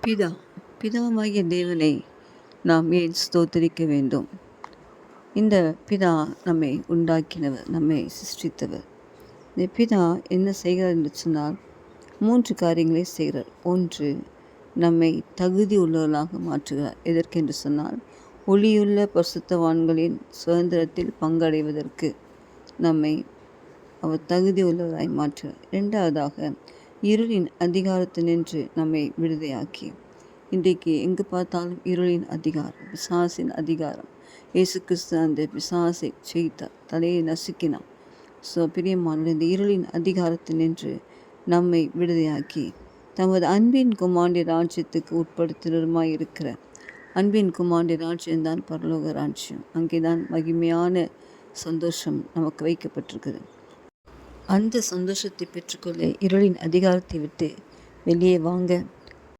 பிதா பிதாவாகிய தேவனை நாம் ஏன் ஸ்தோத்திரிக்க வேண்டும்? இந்த பிதா நம்மை உண்டாக்கினவர், நம்மை சிருஷ்டித்தவர். இந்த பிதா என்ன செய்கிறார் என்று சொன்னால் 3 காரியங்களை செய்கிறார். 1, நம்மை தகுதி உள்ளவர்களாக மாற்றுகிறார். எதற்கென்று சொன்னால் ஒளியுள்ள பரிசுத்தவான்களின் சுதந்திரத்தில் பங்கடைவதற்கு நம்மை அவர் தகுதி உள்ளவராய் மாற்றுகிறார். 2வதாக இருளின் அதிகாரத்தினின்று நம்மை விடுதலையாக்கி, இன்றைக்கு எங்கு பார்த்தாலும் இருளின் அதிகாரம், பிசாசின் அதிகாரம். இயேசு கிறிஸ்து அந்த பிசாசை ஜெயித்தார், தலையை நசுக்கினார். பிரியமானவர்களே, இந்த இருளின் அதிகாரத்தினின்று நம்மை விடுதலையாக்கி தமது அன்பின் குமாரனுடைய ராஜ்யத்துக்கு உட்படுத்தினருமாய் இருக்கிற அன்பின் குமாரனுடைய ராஜ்யம்தான் பரலோக ராஜ்யம். அங்கேதான் மகிமையான சந்தோஷம் நமக்கு வைக்கப்பட்டிருக்குது. அந்த சந்தோஷத்தை பெற்றுக்கொள்ள இருளின் அதிகாரத்தை விட்டு வெளியே வாங்க